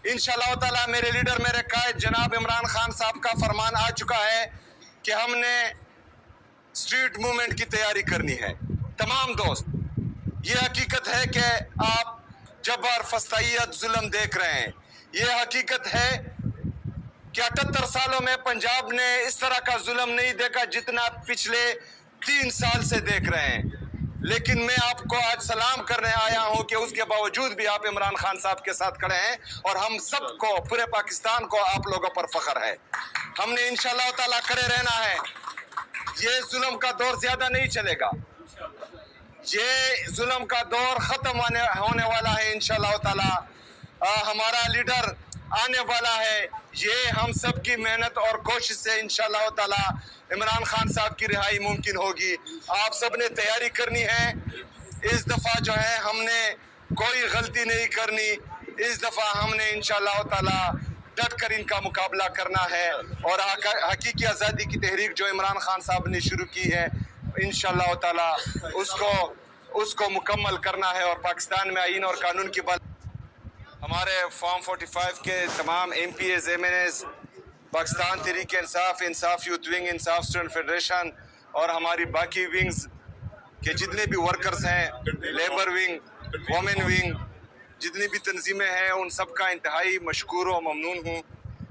इंशाअल्लाह ताला मेरे लीडर मेरे कायद जनाब इमरान खान साहब का फरमान आ चुका है कि हमने स्ट्रीट मूवमेंट की तैयारी करनी है। तमाम दोस्त, ये हकीकत है कि आप जबर फस्तायत जुल्म देख रहे हैं। ये हकीकत है कि 78 सालों में पंजाब ने इस तरह का जुल्म नहीं देखा जितना पिछले 3 साल से देख रहे हैं। लेकिन मैं आपको आज सलाम करने आया हूं कि उसके बावजूद भी आप इमरान खान साहब के साथ खड़े हैं और हम सबको, पूरे पाकिस्तान को आप लोगों पर फख्र है। हमने इंशाअल्लाह ताला खड़े रहना है। ये जुल्म का दौर ज्यादा नहीं चलेगा। ये जुल्म का दौर खत्म होने वाला है इंशाअल्लाह ताला। हमारा लीडर आने वाला है। ये हम सब की मेहनत और कोशिश से इंशाअल्लाह ताला इमरान खान साहब की रिहाई मुमकिन होगी। आप सब ने तैयारी करनी है। इस दफ़ा जो है हमने कोई गलती नहीं करनी। इस दफ़ा हमने इंशाअल्लाह ताला डट कर इनका मुकाबला करना है और हकीकी आज़ादी की तहरीक जो इमरान खान साहब ने शुरू की है इंशाअल्लाह ताला उसको मुकम्मल करना है। और पाकिस्तान में आईन और कानून की बात, हमारे फॉर्म 45 के तमाम MPs MNAs, पाकिस्तान तहरीक इंसाफ, इंसाफ यूथ विंग, इंसाफ स्टूडेंट फेडरेशन और हमारी बाकी विंग्स के जितने भी वर्कर्स हैं, लेबर विंग, वोमेन विंग, जितनी भी तंजीमें हैं, उन सब का इंतहाई मशकूर व ममनून हूँ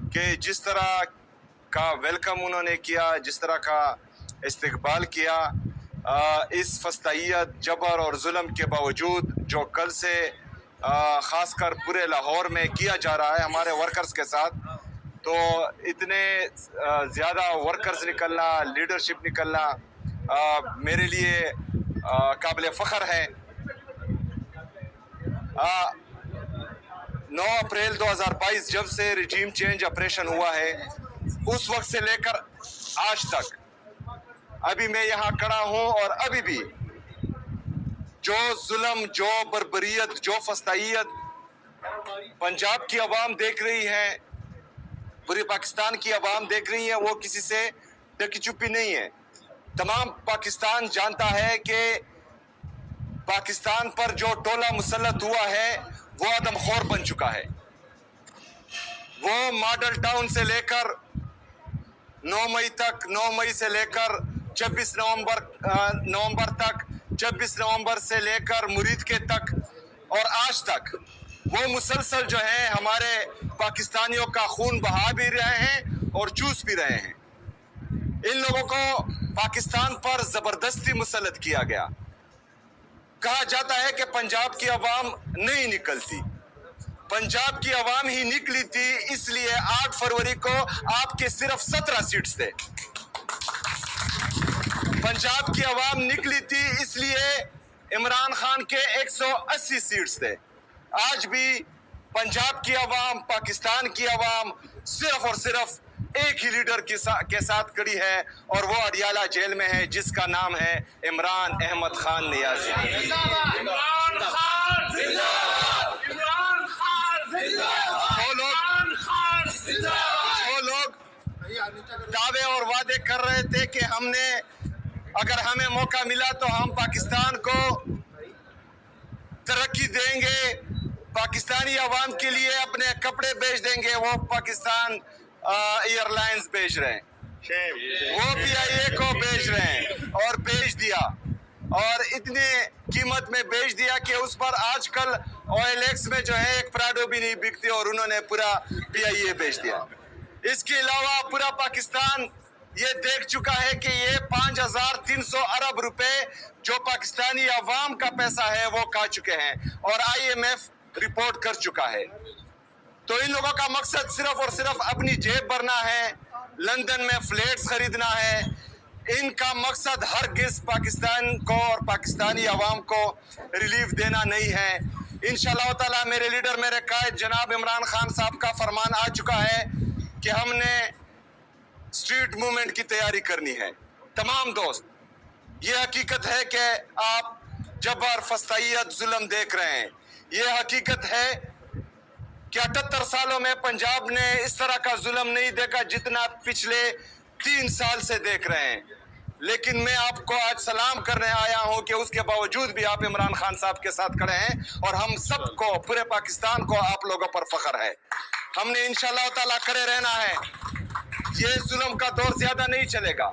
कि जिस तरह का वेलकम उन्होंने किया, जिस तरह का इस्तकबाल किया। इस फस्तायत, जबर और जुल्म के बावजूद जो कल से ख़ासकर पूरे लाहौर में किया जा रहा है हमारे वर्कर्स के साथ, तो इतने ज़्यादा वर्कर्स निकलना, लीडरशिप निकलना मेरे लिए काबिल फ़ख्र है। 9 अप्रैल 2022 जब से रिजीम चेंज ऑपरेशन हुआ है, उस वक्त से लेकर आज तक अभी मैं यहाँ खड़ा हूँ और अभी भी जो जुल्म, जो बर्बरियत, जो फस्तायत पंजाब की आवाम देख रही है, पूरे पाकिस्तान की आवाम देख रही है, वो किसी से ढकी छुपी नहीं है। तमाम पाकिस्तान जानता है कि पाकिस्तान पर जो टोला मुसल्लत हुआ है वो आदमखोर बन चुका है। वो मॉडल टाउन से लेकर 9 मई तक, 9 मई से लेकर 26 नवंबर तक, 26 नवंबर से लेकर मुरीद के तक और आज तक वो मुसलसल जो है हमारे पाकिस्तानियों का खून बहा भी रहे हैं और चूस भी रहे हैं। इन लोगों को पाकिस्तान पर जबरदस्ती मुसल्लत किया गया। कहा जाता है कि पंजाब की आवाम नहीं निकलती। पंजाब की आवाम ही निकली थी, इसलिए 8 फरवरी को आपके सिर्फ 17 सीट्स थे। पंजाब की आवाम निकली थी, इसलिए इमरान खान के 180 सीट्स थे। आज भी पंजाब की आवाम, पाकिस्तान की आवाम सिर्फ और सिर्फ एक ही लीडर के साथ खड़ी है और वो अडियाला जेल में है, जिसका नाम है इमरान अहमद खान नियाज़ी। वो लोग दावे और वादे कर रहे थे कि हमने, अगर हमें मौका मिला तो हम पाकिस्तान को तरक्की देंगे, पाकिस्तानी आवाम के लिए अपने कपड़े बेच देंगे। वो पाकिस्तान एयरलाइंस बेच रहे हैं, वो PIA को बेच रहे हैं और बेच दिया, और इतनी कीमत में बेच दिया कि उस पर आजकल OLX में जो है एक प्राडो भी नहीं बिकती और उन्होंने पूरा PIA बेच दिया। इसके अलावा पूरा पाकिस्तान ये देख चुका है कि ये 5300 अरब रुपए जो पाकिस्तानी आवाम का पैसा है वो खा चुके हैं और IMF रिपोर्ट कर चुका है। तो इन लोगों का मकसद सिर्फ और सिर्फ अपनी जेब भरना है, लंदन में फ्लैट्स खरीदना है। इनका मकसद हरगिज़ पाकिस्तान को और पाकिस्तानी आवाम को रिलीफ देना नहीं है। इंशाअल्लाह ताला मेरे लीडर मेरे कायद जनाब इमरान खान साहब का फरमान आ चुका है कि हमने स्ट्रीट मूवमेंट की तैयारी करनी है। तमाम दोस्त, ये हकीकत है कि आप जबर फस्तायत जुल्म देख रहे हैं। ये हकीकत है कि 78 सालों में पंजाब ने इस तरह का जुल्म नहीं देखा जितना पिछले 3 साल से देख रहे हैं। लेकिन मैं आपको आज सलाम करने आया हूं कि उसके बावजूद भी आप इमरान खान साहब के साथ खड़े हैं और हम सबको, पूरे पाकिस्तान को आप लोगों पर फख्र है। हमने इंशाल्लाह ताला खड़े रहना है। ये जुल्म का दौर ज्यादा नहीं चलेगा,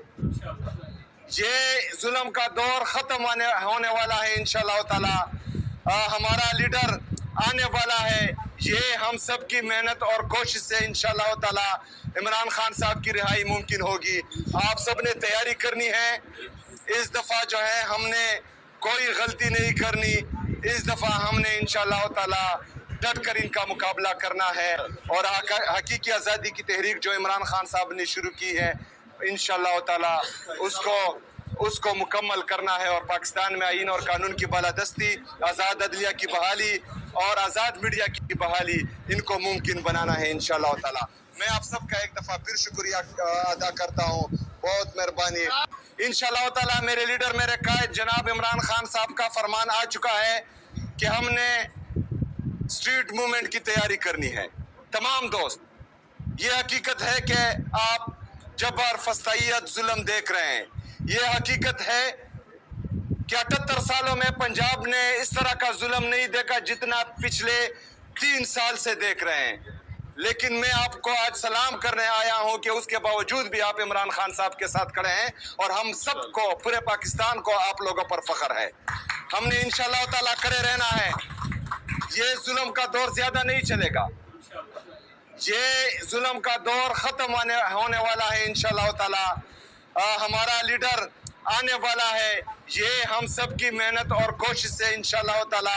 ये जुल्म का दौर खत्म होने वाला है इंशाल्लाह ताला। हमारा लीडर आने वाला है। ये हम सब की मेहनत और कोशिश से इंशाल्लाह ताला इमरान खान साहब की रिहाई मुमकिन होगी। आप सब ने तैयारी करनी है। इस दफा जो है हमने कोई गलती नहीं करनी। इस दफा हमने इंशाल्लाह ताला डट कर इनका मुकाबला करना है और हकीकी आज़ादी की तहरीक जो इमरान खान साहब ने शुरू की है इंशाल्लाह ताला उसको मुकम्मल करना है और पाकिस्तान में आईन और कानून की बालादस्ती, आज़ाद अदलिया की बहाली और आज़ाद मीडिया की बहाली, इनको मुमकिन बनाना है इंशाल्लाह ताला। मैं आप सबका एक दफ़ा फिर शुक्रिया अदा करता हूँ, बहुत मेहरबानी। इंशाल्लाह ताला मेरे लीडर, मेरे कायद जनाब इमरान खान साहब का फरमान आ चुका है कि हमने स्ट्रीट मूवमेंट की तैयारी करनी है। तमाम दोस्त, ये हकीकत है कि आप जबर, फस्तायत, जुल्म देख रहे हैं। ये हकीकत है कि 78 सालों में पंजाब ने इस तरह का जुल्म नहीं देखा जितना पिछले 3 साल से देख रहे हैं। लेकिन मैं आपको आज सलाम करने आया हूं कि उसके बावजूद भी आप इमरान खान साहब के साथ खड़े हैं और हम सबको, पूरे पाकिस्तान को आप लोगों पर फख्र है। हमने इंशाल्लाह ताला खड़े रहना है। ये जुल्म का दौर ज्यादा नहीं चलेगा, ये जुल्म का दौर खत्म होने वाला है इंशाल्लाह ताला। हमारा लीडर आने वाला है। ये हम सब की मेहनत और कोशिश से इंशाल्लाह ताला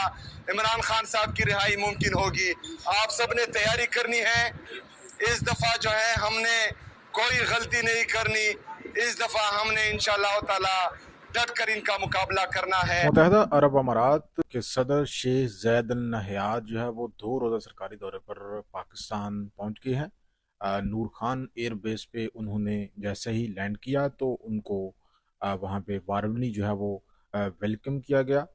इमरान खान साहब की रिहाई मुमकिन होगी। आप सब ने तैयारी करनी है। इस दफा जो है हमने कोई गलती नहीं करनी। इस दफा हमने इंशाल्लाह ताला डट कर इनका मुकाबला करना है। मुत्तहिदा अरब अमारात के सदर शेख ज़ैद अल नहयान जो है वो 2 रोज़ा सरकारी दौरे पर पाकिस्तान पहुंच गए हैं। नूर खान एयर बेस पे उन्होंने जैसे ही लैंड किया तो उनको वहाँ पे वार्मली जो है वो वेलकम किया गया।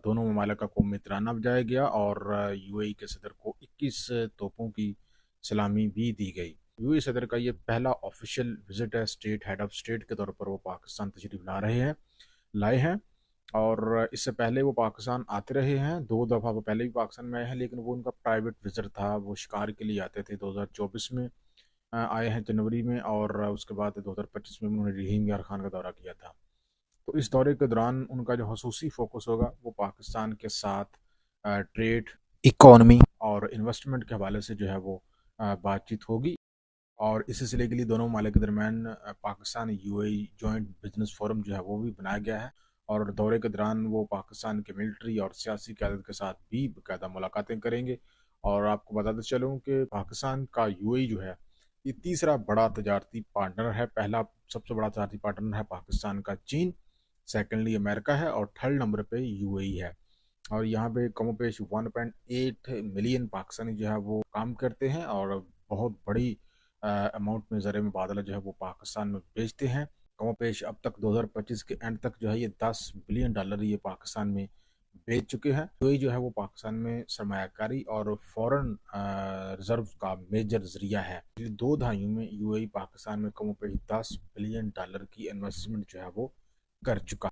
दोनों ममालिक को मित्राना बजाया गया और यूएई के सदर को 21 तोपों की सलामी भी दी गई। यूएई सदर का ये पहला ऑफिशियल विजिट है स्टेट हेड ऑफ स्टेट के तौर पर वो पाकिस्तान तशरीफ लाए हैं और इससे पहले वो पाकिस्तान आते रहे हैं। 2 दफ़ा वो पहले भी पाकिस्तान में आए हैं, लेकिन वो उनका प्राइवेट विजिट था, वो शिकार के लिए आते थे। 2024 में आए हैं जनवरी में और उसके बाद 2025 में उन्होंने रहीम यार खान का दौरा किया था। तो इस दौरे के दौरान उनका जो खसूसी फोकस होगा वो पाकिस्तान के साथ ट्रेड, इकोनॉमी और इन्वेस्टमेंट के हवाले से जो है वो बातचीत होगी। और इस सिलसिले के लिए दोनों ममालिक के दरमियान Pakistan UAE joint business forum जो है वो भी बनाया गया है और दौरे के दौरान वो पाकिस्तान के मिलिट्री और सियासी क़यादत के साथ भी बाकायदा मुलाकातें करेंगे। और आपको बताते चलूँ कि पाकिस्तान का यूएई जो है ये तीसरा बड़ा तजारती पार्टनर है। पहला सबसे बड़ा तजारती पार्टनर है पाकिस्तान का चीन, सेकेंडली अमेरिका है और थर्ड नंबर पे यूएई है। और यहाँ पे कमो पेश 1.8 मिलियन पाकिस्तानी जो है वो काम करते हैं और बहुत बड़ी अमाउंट में ज़र मुबादला जो है वो पाकिस्तान में बेचते हैं। कमो पेश अब तक 2025 के एंड तक जो है ये $10 बिलियन ये पाकिस्तान में बेच चुके हैं। यूएई जो है वो पाकिस्तान में सरमायाकारी और फॉरेन रिजर्व का मेजर जरिया है। 2 दहाइयों में यूएई पाकिस्तान में कमो पेश $10 बिलियन की इन्वेस्टमेंट जो है वो कर चुका।